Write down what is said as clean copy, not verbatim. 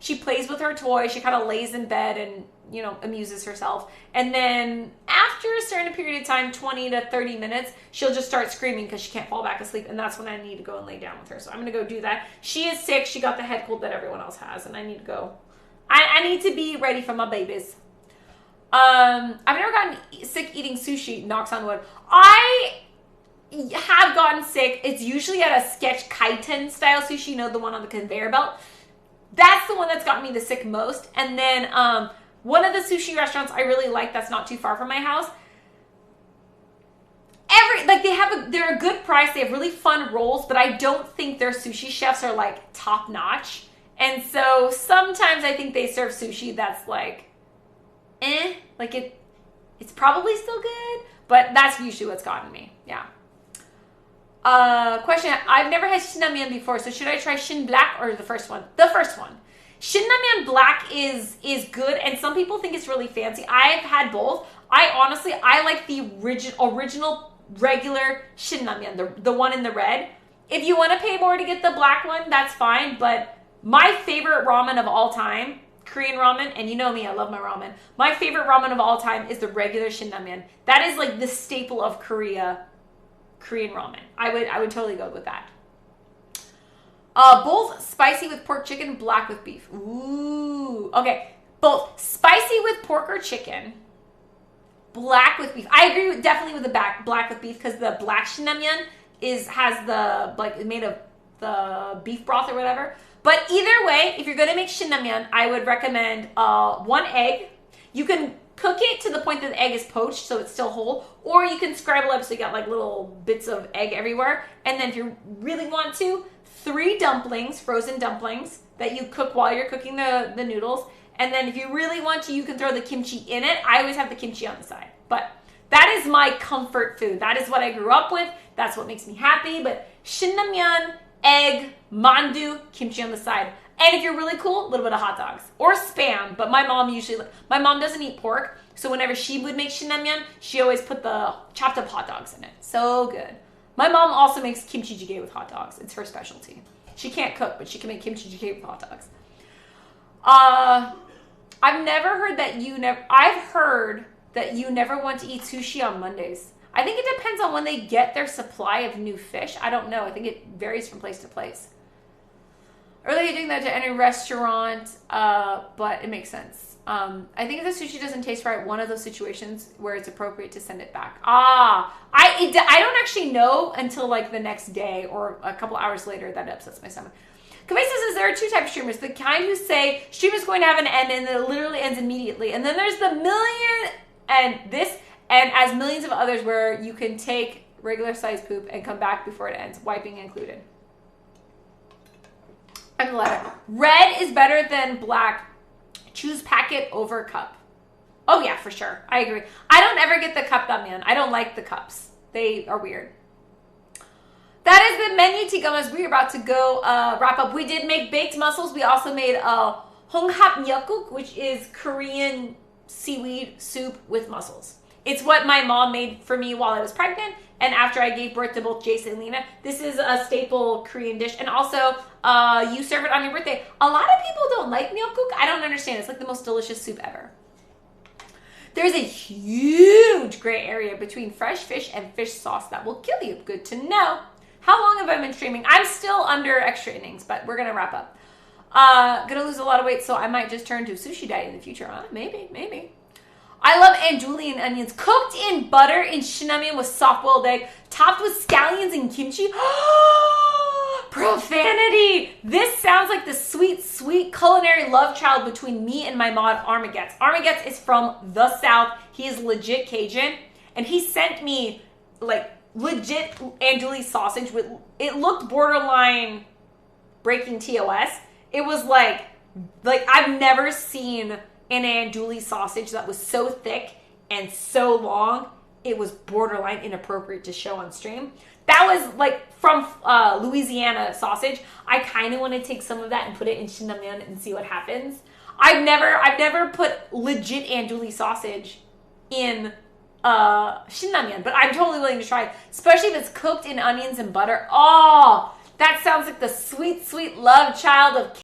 She plays with her toy. She kind of lays in bed and, amuses herself. And then after a certain period of time, 20 to 30 minutes, she'll just start screaming because she can't fall back asleep. And that's when I need to go and lay down with her. So I'm going to go do that. She is sick. She got the head cold that everyone else has. And I need to go. I need to be ready for my babies. I've never gotten sick eating sushi, knocks on wood. I have gotten sick. It's usually at a sketch kaiten style sushi, the one on the conveyor belt. That's the one that's gotten me the sick most. And then one of the sushi restaurants I really like that's not too far from my house. They're a good price. They have really fun rolls, but I don't think their sushi chefs are like top notch. And so sometimes I think they serve sushi that's like, it's probably still good, but that's usually what's gotten me. Yeah. Question. I've never had Shin Ramyeon before, so should I try Shin Black or the first one? The first one. Shin Ramyeon Black is good, and some people think it's really fancy. I've had both. I like the original regular Shin Ramyeon, the one in the red. If you want to pay more to get the black one, that's fine, but my favorite ramen of all time, Korean ramen, and you know me, I love my ramen. My favorite ramen of all time is the regular Shin Ramyeon. That is like the staple of Korean ramen. I would totally go with that. Both spicy with pork chicken, black with beef. Ooh. Okay. Both spicy with pork or chicken, black with beef. I agree definitely with the black with beef because the black Shin Ramyeon has the made of the beef broth or whatever. But either way, if you're going to make Shin Ramyeon, I would recommend 1 egg. You can cook it to the point that the egg is poached so it's still whole, or you can scramble up so you got like little bits of egg everywhere. And then if you really want to, 3 dumplings, frozen dumplings, that you cook while you're cooking the noodles. And then if you really want to, you can throw the kimchi in it. I always have the kimchi on the side. But that is my comfort food. That is what I grew up with. That's what makes me happy. But Shin Ramyeon, egg, mandu, kimchi on the side. And if you're really cool, a little bit of hot dogs. Or Spam. But my mom doesn't eat pork. So whenever she would make Shin Ramyeon, she always put the chopped up hot dogs in it. So good. My mom also makes kimchi jjigae with hot dogs. It's her specialty. She can't cook, but she can make kimchi jjigae with hot dogs. I've heard that you never want to eat sushi on Mondays. I think it depends on when they get their supply of new fish. I don't know. I think it varies from place to place. Earlier doing that to any restaurant, but it makes sense. I think if the sushi doesn't taste right, one of those situations where it's appropriate to send it back. I don't actually know until like the next day or a couple hours later. That upsets my stomach. Kaveh says there are 2 types of streamers. The kind who say stream is going to have an end and it literally ends immediately. And then there's the million and as millions of others where you can take regular size poop and come back before it ends, wiping included. I'm the letter. Red is better than black. Choose packet over cup. Oh yeah, for sure. I agree. I don't ever get the cup ramyeon. I don't like the cups. They are weird. That is the menu, Tigamas. We're about to go wrap up. We did make baked mussels. We also made honghap nyakuk, which is Korean seaweed soup with mussels. It's what my mom made for me while I was pregnant and after I gave birth to both Jason and Lena. This is a staple Korean dish. And also, you serve it on your birthday. A lot of people don't like nyakuk. I don't understand. It's like the most delicious soup ever. There's a huge gray area between fresh fish and fish sauce that will kill you. Good to know. How long have I been streaming? I'm still under extra innings, but we're going to wrap up. Gonna lose a lot of weight, so I might just turn to a sushi diet in the future. Maybe. I love andouille and onions cooked in butter in Shin Ramyeon with soft-boiled egg, topped with scallions and kimchi. Profanity! This sounds like the sweet, sweet culinary love child between me and my mod Armageddon. Armageddon is from the South. He is legit Cajun, and he sent me like legit andouille sausage with. It looked borderline breaking TOS. It was like I've never seen an andouille sausage that was so thick and so long, it was borderline inappropriate to show on stream. That was like from Louisiana sausage. I kind of want to take some of that and put it in Shin Ramyeon and see what happens. I've never put legit andouille sausage in Shin Ramyeon, but I'm totally willing to try it, especially if it's cooked in onions and butter. Oh, that sounds like the sweet, sweet love child of